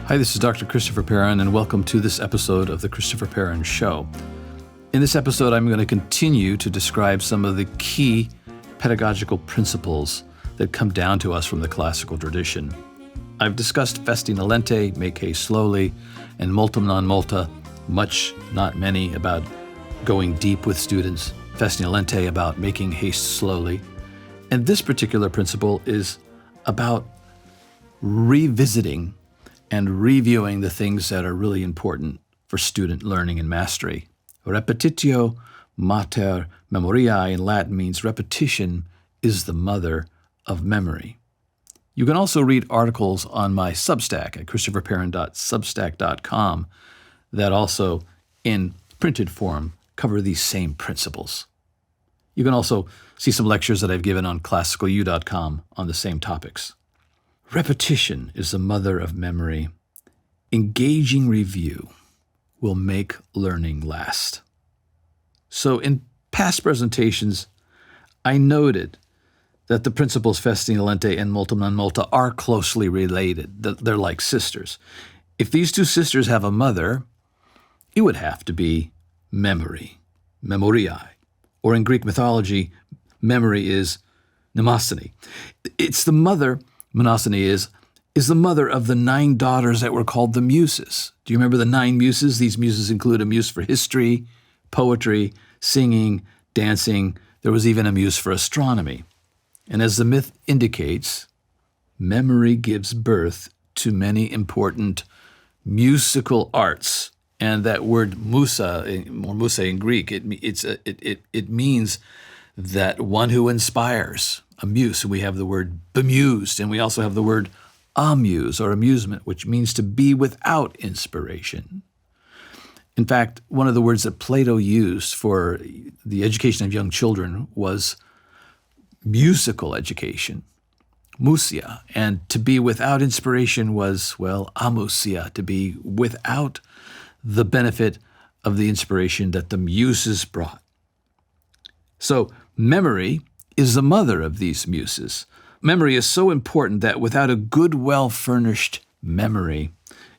Hi, this is Dr. Christopher Perrin, and welcome to this episode of The Christopher Perrin Show. In this episode, I'm going to continue to describe some of the key pedagogical principles that come down to us from the classical tradition. I've discussed festina lente, make haste slowly, and multum non multa, much, not many, about going deep with students, festina lente about making haste slowly. And this particular principle is about revisiting and reviewing the things that are really important for student learning and mastery. Repetitio Mater Memoriae in Latin means repetition is the mother of memory. You can also read articles on my Substack at christopherperrin.substack.com that also, in printed form, cover these same principles. You can also see some lectures that I've given on classicalu.com on the same topics. Repetition is the mother of memory. Engaging review will make learning last. So in past presentations, I noted that the principles festina lente and multum non multa are closely related. They're like sisters. If these two sisters have a mother, it would have to be memory, memoriae, or in Greek mythology, memory is mnemosyne. It's the mother. Mnemosyne is the mother of the 9 daughters that were called the Muses. Do you remember the 9 Muses? These Muses include a muse for history, poetry, singing, dancing. There was even a muse for astronomy. And as the myth indicates, memory gives birth to many important musical arts. And that word musa, or musa in Greek, it means that one who inspires, a muse. We have the word bemused, and we also have the word amuse, or amusement, which means to be without inspiration. In fact, one of the words that Plato used for the education of young children was musical education, musia, and to be without inspiration was, amusia, to be without the benefit of the inspiration that the Muses brought. So memory is the mother of these Muses. Memory is so important that without a good, well-furnished memory,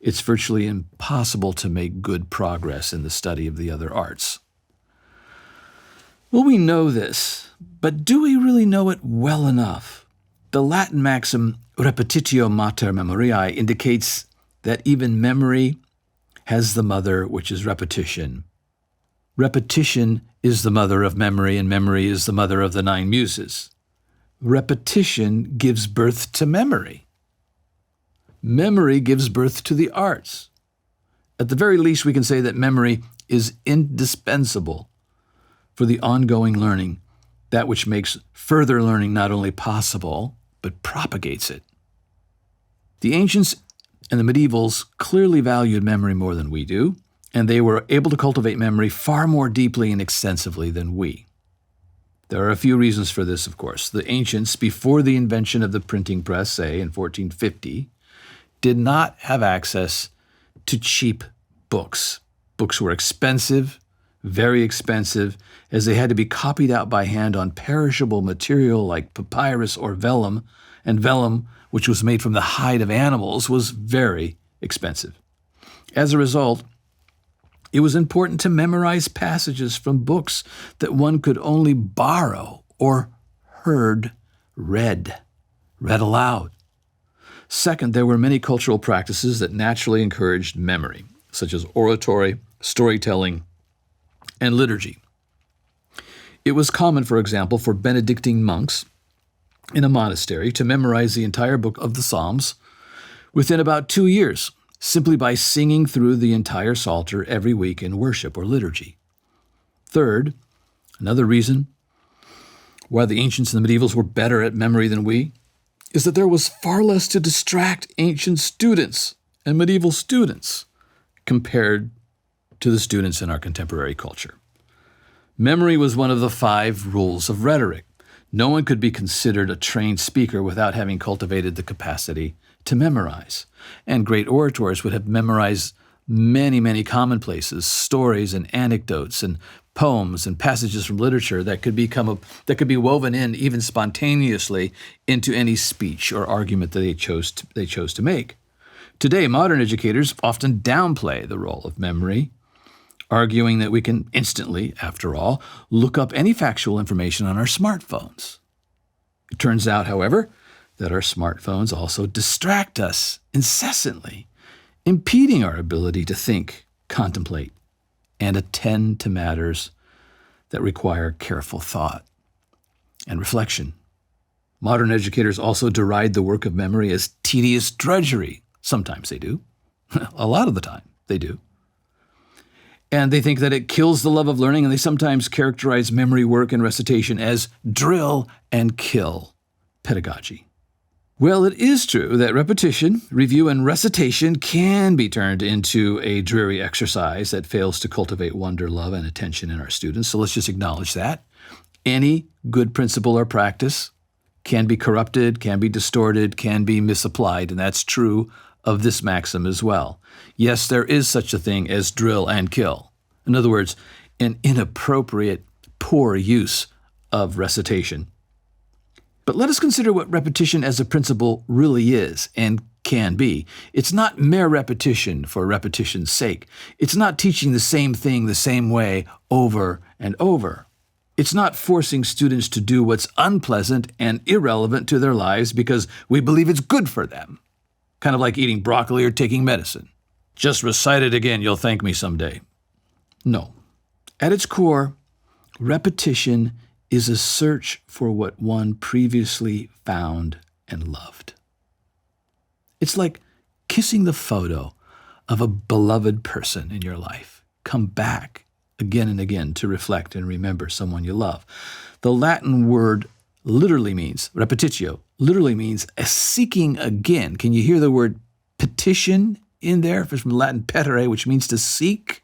it's virtually impossible to make good progress in the study of the other arts. Well, we know this, but do we really know it well enough? The Latin maxim, Repetitio Mater Memoriae, indicates that even memory has the mother, which is repetition. Repetition is the mother of memory, and memory is the mother of the 9 Muses. Repetition gives birth to memory. Memory gives birth to the arts. At the very least, we can say that memory is indispensable for the ongoing learning, that which makes further learning not only possible, but propagates it. The ancients and the medievals clearly valued memory more than we do, and they were able to cultivate memory far more deeply and extensively than we. There are a few reasons for this, of course. The ancients, before the invention of the printing press, say in 1450, did not have access to cheap books. Books were expensive, very expensive, as they had to be copied out by hand on perishable material like papyrus or vellum, and vellum, which was made from the hide of animals, was very expensive. As a result, it was important to memorize passages from books that one could only borrow or read aloud. Second, there were many cultural practices that naturally encouraged memory, such as oratory, storytelling, and liturgy. It was common, for example, for Benedictine monks in a monastery to memorize the entire book of the Psalms within about 2 years, simply by singing through the entire Psalter every week in worship or liturgy. Third, another reason why the ancients and the medievals were better at memory than we is that there was far less to distract ancient students and medieval students compared to the students in our contemporary culture. Memory was one of the 5 rules of rhetoric. No one could be considered a trained speaker without having cultivated the capacity to memorize. And great orators would have memorized many, many commonplaces, stories and anecdotes and poems and passages from literature that could be woven in even spontaneously into any speech or argument that they chose to make. Today, modern educators often downplay the role of memory, arguing that we can instantly, after all, look up any factual information on our smartphones. It turns out, however, that our smartphones also distract us incessantly, impeding our ability to think, contemplate, and attend to matters that require careful thought and reflection. Modern educators also deride the work of memory as tedious drudgery. Sometimes they do. A lot of the time they do. And they think that it kills the love of learning, and they sometimes characterize memory work and recitation as drill and kill pedagogy. Well, it is true that repetition, review, and recitation can be turned into a dreary exercise that fails to cultivate wonder, love, and attention in our students. So let's just acknowledge that. Any good principle or practice can be corrupted, can be distorted, can be misapplied, and that's true of this maxim as well. Yes, there is such a thing as drill and kill. In other words, an inappropriate, poor use of recitation. But let us consider what repetition as a principle really is and can be. It's not mere repetition for repetition's sake. It's not teaching the same thing the same way over and over. It's not forcing students to do what's unpleasant and irrelevant to their lives because we believe it's good for them. Kind of like eating broccoli or taking medicine. Just recite it again, you'll thank me someday. No. At its core, repetition is a search for what one previously found and loved. It's like kissing the photo of a beloved person in your life. Come back again and again to reflect and remember someone you love. The Latin word literally means, repetitio, literally means a seeking again. Can you hear the word petition in there? It's from Latin petere, which means to seek.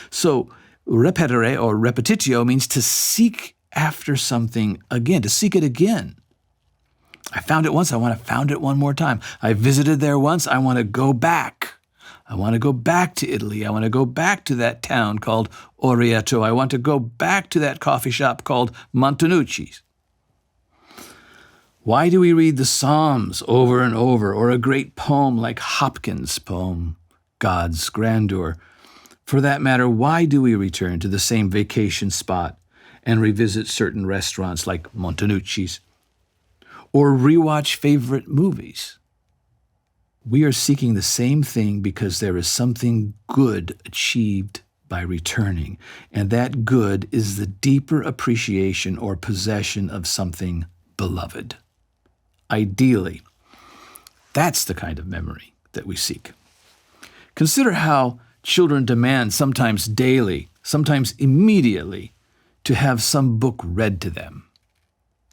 So repetere or repetitio means to seek after something again, to seek it again. I found it once, I want to find it one more time. I visited there once, I want to go back. I want to go back to Italy. I want to go back to that town called Orvieto. I want to go back to that coffee shop called Montanucci's. Why do we read the Psalms over and over, or a great poem like Hopkins' poem, God's Grandeur? For that matter, why do we return to the same vacation spot and revisit certain restaurants like Montanucci's? Or rewatch favorite movies? We are seeking the same thing because there is something good achieved by returning, and that good is the deeper appreciation or possession of something beloved. Ideally, that's the kind of memory that we seek. Consider how children demand, sometimes daily, sometimes immediately, to have some book read to them.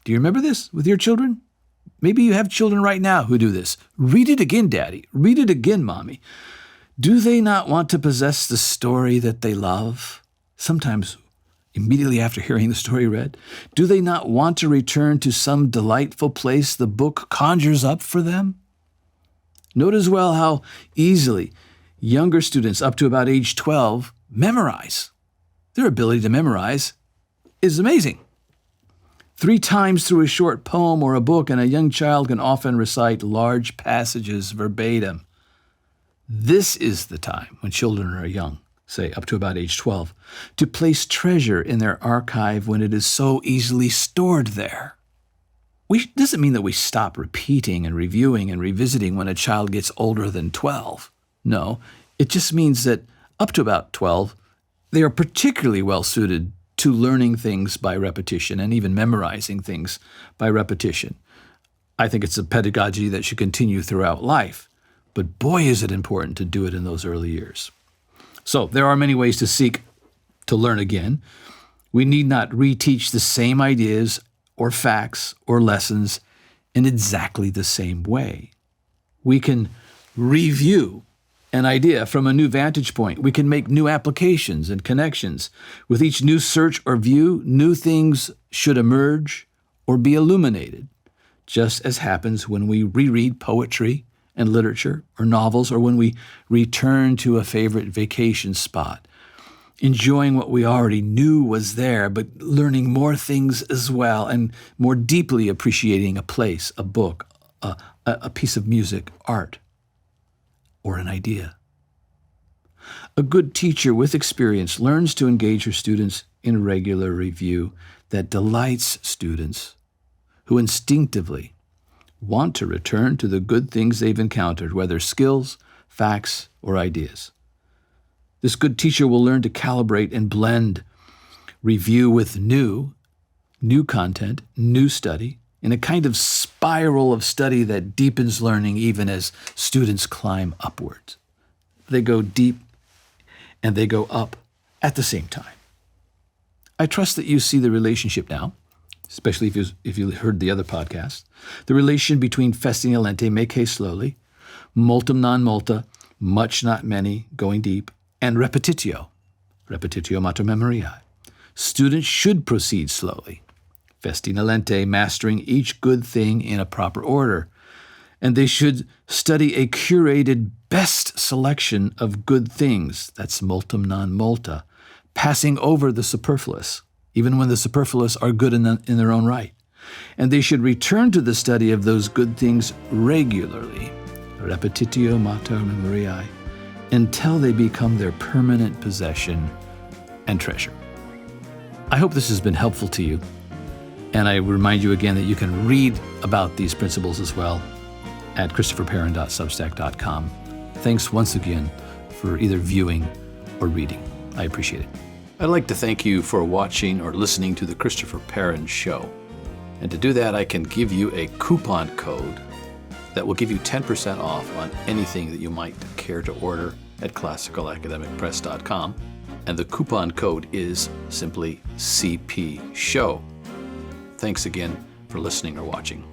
Do you remember this with your children? Maybe you have children right now who do this. Read it again, Daddy. Read it again, Mommy. Do they not want to possess the story that they love? Sometimes immediately after hearing the story read. Do they not want to return to some delightful place the book conjures up for them? Note as well how easily younger students up to about age 12 memorize. Their ability to memorize is amazing. 3 times through a short poem or a book, and a young child can often recite large passages verbatim. This is the time when children are young, say up to about age 12, to place treasure in their archive when it is so easily stored there. Doesn't mean that we stop repeating and reviewing and revisiting when a child gets older than 12. No, it just means that up to about 12, they are particularly well suited to learning things by repetition and even memorizing things by repetition. I think it's a pedagogy that should continue throughout life, but boy, is it important to do it in those early years. So there are many ways to seek to learn again. We need not reteach the same ideas or facts or lessons in exactly the same way. We can review an idea from a new vantage point. We can make new applications and connections. With each new search or view, new things should emerge or be illuminated, just as happens when we reread poetry and literature or novels, or when we return to a favorite vacation spot, enjoying what we already knew was there, but learning more things as well and more deeply appreciating a place, a book, a piece of music, art. or an idea. A good teacher with experience learns to engage her students in regular review that delights students who instinctively want to return to the good things they've encountered, whether skills, facts, or ideas. This good teacher will learn to calibrate and blend review with new content, new study, in a kind of spiral of study that deepens learning even as students climb upwards. They go deep and they go up at the same time. I trust that you see the relationship now, especially if you heard the other podcast, the relation between festina lente, make haste slowly, multum non multa, much not many, going deep, and Repetitio Mater Memoriae. Students should proceed slowly, festina lente, mastering each good thing in a proper order, and they should study a curated best selection of good things, that's multum non multa, passing over the superfluous, even when the superfluous are good in their own right. And they should return to the study of those good things regularly, Repetitio Mater Memoriae, until they become their permanent possession and treasure. I hope this has been helpful to you, and I remind you again that you can read about these principles as well at christopherperrin.substack.com. Thanks once again for either viewing or reading. I appreciate it. I'd like to thank you for watching or listening to the Christopher Perrin Show. And to do that, I can give you a coupon code that will give you 10% off on anything that you might care to order at classicalacademicpress.com. And the coupon code is simply CP Show. Thanks again for listening or watching.